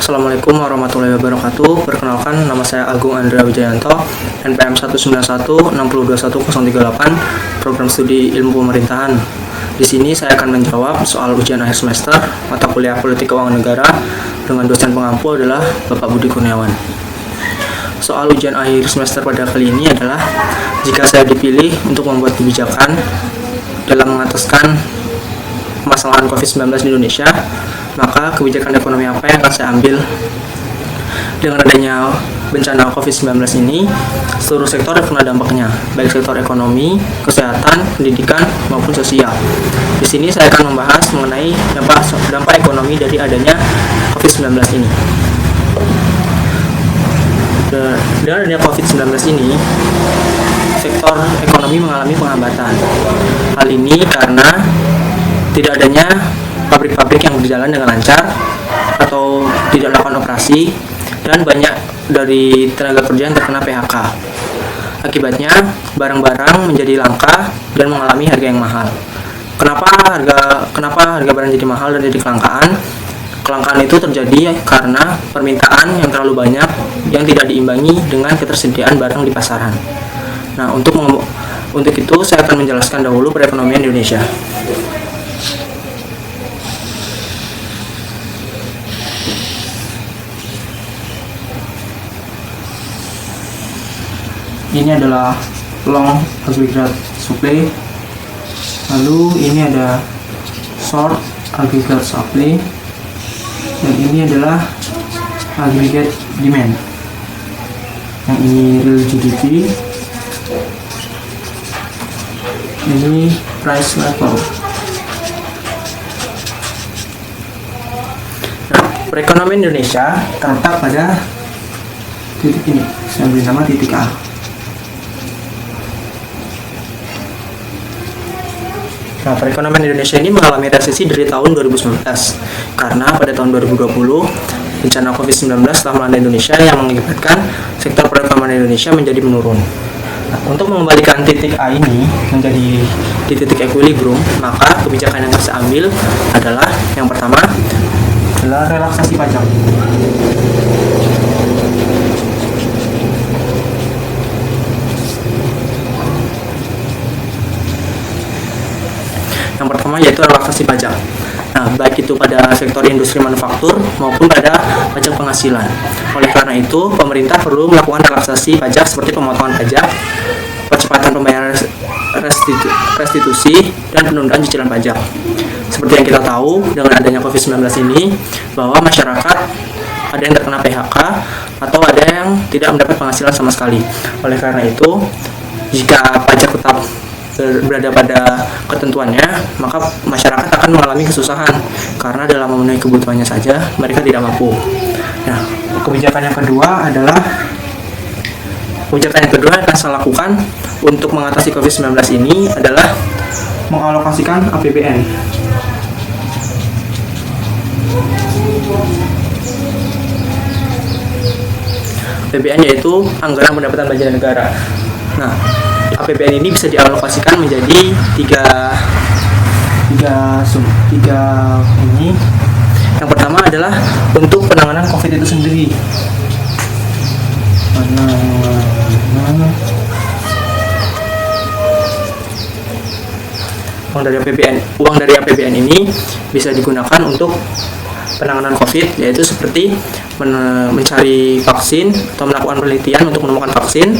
Assalamualaikum warahmatullahi wabarakatuh. Perkenalkan, nama saya Agung Andrea Wijayanto, NPM 191602138, Program Studi Ilmu Pemerintahan. Di sini saya akan menjawab soal ujian akhir semester mata kuliah Politik Keuangan Negara dengan dosen pengampu adalah Bapak Budi Kurniawan. Soal ujian akhir semester pada kali ini adalah jika saya dipilih untuk membuat kebijakan dalam mengataskan permasalahan COVID-19 di Indonesia, maka kebijakan ekonomi apa yang akan saya ambil? Dengan adanya bencana COVID-19 ini, seluruh sektor terkena dampaknya, baik sektor ekonomi, kesehatan, pendidikan, maupun sosial. Di sini saya akan membahas mengenai dampak ekonomi dari adanya COVID-19 ini. Dengan adanya COVID-19 ini, sektor ekonomi mengalami penghambatan. Hal ini karena tidak adanya pabrik-pabrik yang berjalan dengan lancar atau tidak melakukan operasi, dan banyak dari tenaga kerja yang terkena PHK. Akibatnya, barang-barang menjadi langka dan mengalami harga yang mahal. Kenapa harga barang jadi mahal dan jadi kelangkaan? Kelangkaan itu terjadi karena permintaan yang terlalu banyak yang tidak diimbangi dengan ketersediaan barang di pasaran. Nah, untuk itu saya akan menjelaskan dahulu perekonomian Indonesia. Ini adalah long aggregate supply, lalu ini ada short aggregate supply, dan ini adalah aggregate demand. Yang ini real GDP, ini price level. Nah, perekonomian Indonesia terletak pada titik ini, saya beri nama titik A. Nah, perekonomian Indonesia ini mengalami resesi dari tahun 2019 karena pada tahun 2020 bencana COVID-19 telah melanda Indonesia yang mengakibatkan sektor perekonomian Indonesia menjadi menurun. Nah, untuk mengembalikan titik A ini menjadi di titik equilibrium, maka kebijakan yang harus diambil adalah yang pertama adalah relaksasi pajak. Yang pertama yaitu relaksasi pajak. Nah, baik itu pada sektor industri manufaktur maupun pada pajak penghasilan. Oleh karena itu, pemerintah perlu melakukan relaksasi pajak seperti pemotongan pajak, percepatan pembayaran restitusi, dan penundaan cicilan pajak. Seperti yang kita tahu, dengan adanya COVID-19 ini, bahwa masyarakat ada yang terkena PHK atau ada yang tidak mendapat penghasilan sama sekali. Oleh karena itu, jika pajak tetap berada pada ketentuannya, maka masyarakat akan mengalami kesusahan karena dalam memenuhi kebutuhannya saja mereka tidak mampu. Nah, kebijakan yang kedua yang akan saya lakukan untuk mengatasi COVID-19 ini adalah mengalokasikan APBN. APBN yaitu anggaran pendapatan belanja negara. Nah, APBN ini bisa dialokasikan menjadi tiga ini. Yang pertama adalah untuk penanganan COVID itu sendiri. Uang dari APBN ini bisa digunakan untuk penanganan COVID, yaitu seperti mencari vaksin atau melakukan penelitian untuk menemukan vaksin,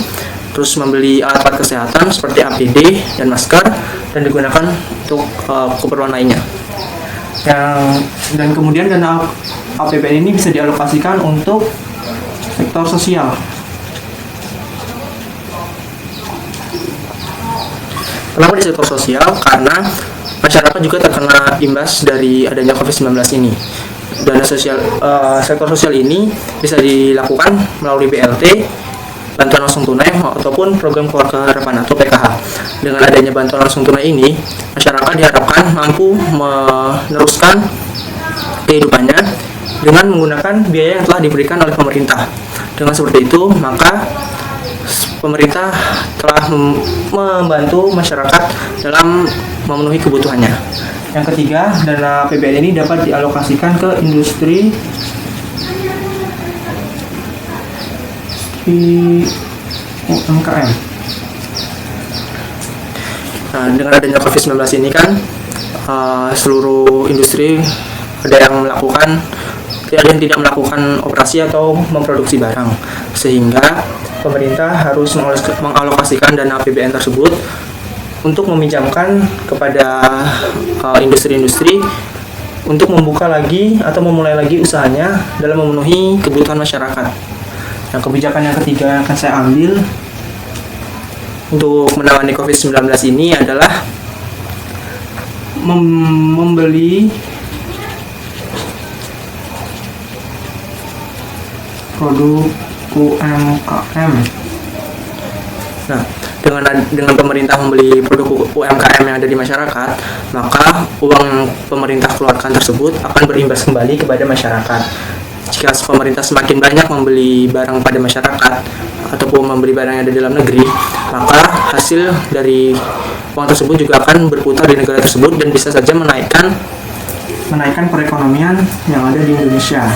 terus membeli alat kesehatan seperti APD dan masker, dan digunakan untuk keperluan lainnya. Dan kemudian dana APBN ini bisa dialokasikan untuk sektor sosial. Kenapa di sektor sosial? Karena masyarakat juga terkena imbas dari adanya COVID-19 ini. Dana sosial, sektor sosial ini bisa dilakukan melalui BLT, bantuan langsung tunai, ataupun program keluarga harapan atau PKH. Dengan adanya bantuan langsung tunai ini, masyarakat diharapkan mampu meneruskan kehidupannya dengan menggunakan biaya yang telah diberikan oleh pemerintah. Dengan seperti itu, maka pemerintah telah membantu masyarakat dalam memenuhi kebutuhannya. Yang ketiga, dana APBN ini dapat dialokasikan ke industri bagi UMKM. Nah, dengan adanya COVID-19 ini kan seluruh industri ada yang tidak melakukan operasi atau memproduksi barang, sehingga pemerintah harus mengalokasikan dana APBN tersebut untuk meminjamkan kepada industri-industri untuk membuka lagi atau memulai lagi usahanya dalam memenuhi kebutuhan masyarakat. Nah, kebijakan yang ketiga yang akan saya ambil untuk menangani COVID-19 ini adalah membeli produk UMKM. Nah, dengan pemerintah membeli produk UMKM yang ada di masyarakat, maka uang pemerintah keluarkan tersebut akan berimbas kembali kepada masyarakat. Jika pemerintah semakin banyak membeli barang pada masyarakat ataupun membeli barang yang ada di dalam negeri, maka hasil dari uang tersebut juga akan berputar di negara tersebut dan bisa saja menaikkan perekonomian yang ada di Indonesia.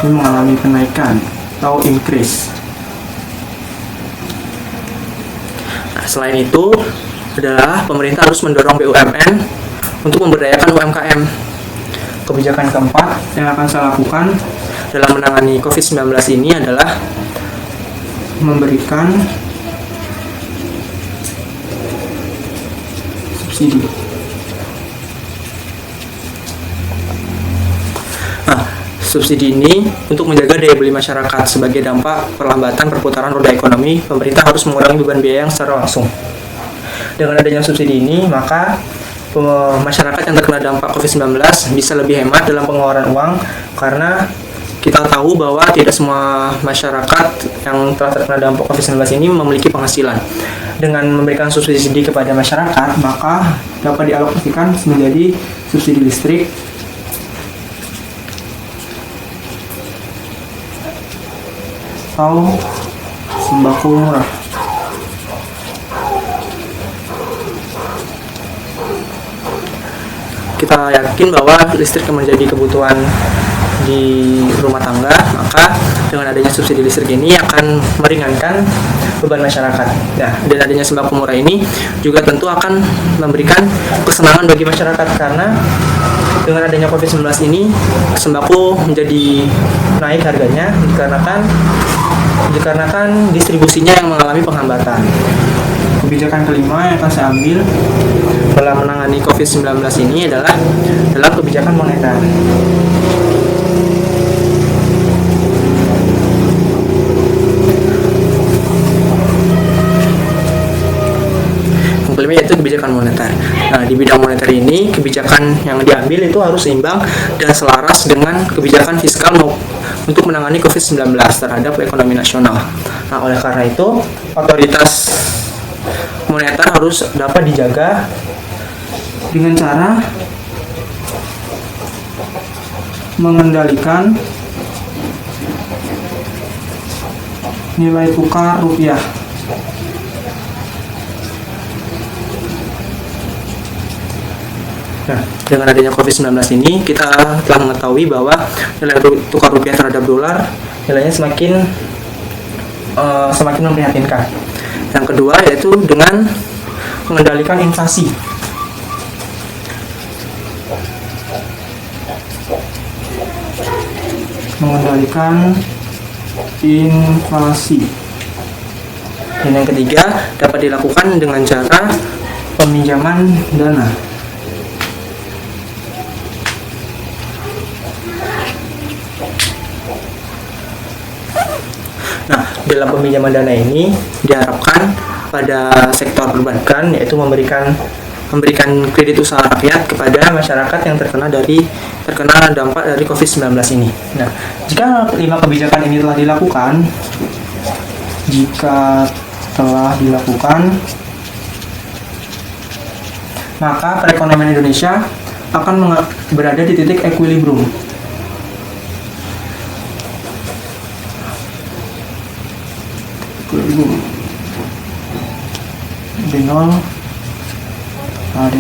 Ini mengalami kenaikan atau increase. Nah, selain itu adalah pemerintah harus mendorong BUMN untuk memberdayakan UMKM. Kebijakan keempat yang akan saya lakukan dalam menangani COVID-19 ini adalah memberikan subsidi. Nah, subsidi ini untuk menjaga daya beli masyarakat. Sebagai dampak perlambatan perputaran roda ekonomi, pemerintah harus mengurangi beban biaya yang secara langsung. Dengan adanya subsidi ini, maka masyarakat yang terkena dampak COVID-19 bisa lebih hemat dalam pengeluaran uang, karena kita tahu bahwa tidak semua masyarakat yang telah terkena dampak COVID-19 ini memiliki penghasilan. Dengan memberikan subsidi kepada masyarakat, maka dapat dialokasikan menjadi subsidi listrik, atau sembako murah. Kita yakin bahwa listrik menjadi kebutuhan di rumah tangga, maka dengan adanya subsidi listrik ini akan meringankan beban masyarakat. Nah, dan adanya sembako murah ini juga tentu akan memberikan kesenangan bagi masyarakat, karena dengan adanya COVID-19 ini sembako menjadi naik harganya dikarenakan distribusinya yang mengalami penghambatan. Kebijakan kelima yang akan saya ambil dalam menangani COVID-19 ini adalah dalam kebijakan moneter. Yang kelima yaitu kebijakan moneter. Nah, di bidang moneter ini, kebijakan yang diambil itu harus seimbang dan selaras dengan kebijakan fiskal untuk menangani COVID-19 terhadap ekonomi nasional. Nah, oleh karena itu, otoritas moneter harus dapat dijaga dengan cara mengendalikan nilai tukar rupiah. Nah, dengan adanya COVID-19 ini, kita telah mengetahui bahwa nilai tukar rupiah terhadap dolar nilainya semakin memprihatinkan. Yang kedua yaitu dengan mengendalikan inflasi. Dan yang ketiga dapat dilakukan dengan cara peminjaman dana. Nah, dalam peminjaman dana ini diharapkan pada sektor perbankan, yaitu memberikan kredit usaha rakyat kepada masyarakat yang terkena dampak dari COVID-19 ini. Nah, jika 5 kebijakan ini telah dilakukan, maka perekonomian Indonesia akan berada di titik equilibrium. Di 0 ada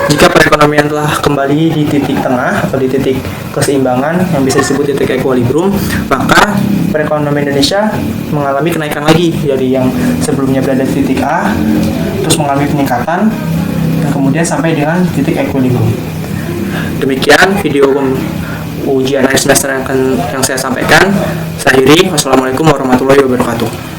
2. Jika perekonomian telah kembali di titik tengah atau di titik keseimbangan yang bisa disebut titik equilibrium, maka perekonomian Indonesia mengalami kenaikan lagi dari yang sebelumnya berada di titik A, terus mengalami peningkatan, dan kemudian sampai dengan titik equilibrium. Demikian video ujian akhir semester yang saya sampaikan. Saya akhiri. Wassalamualaikum warahmatullahi wabarakatuh.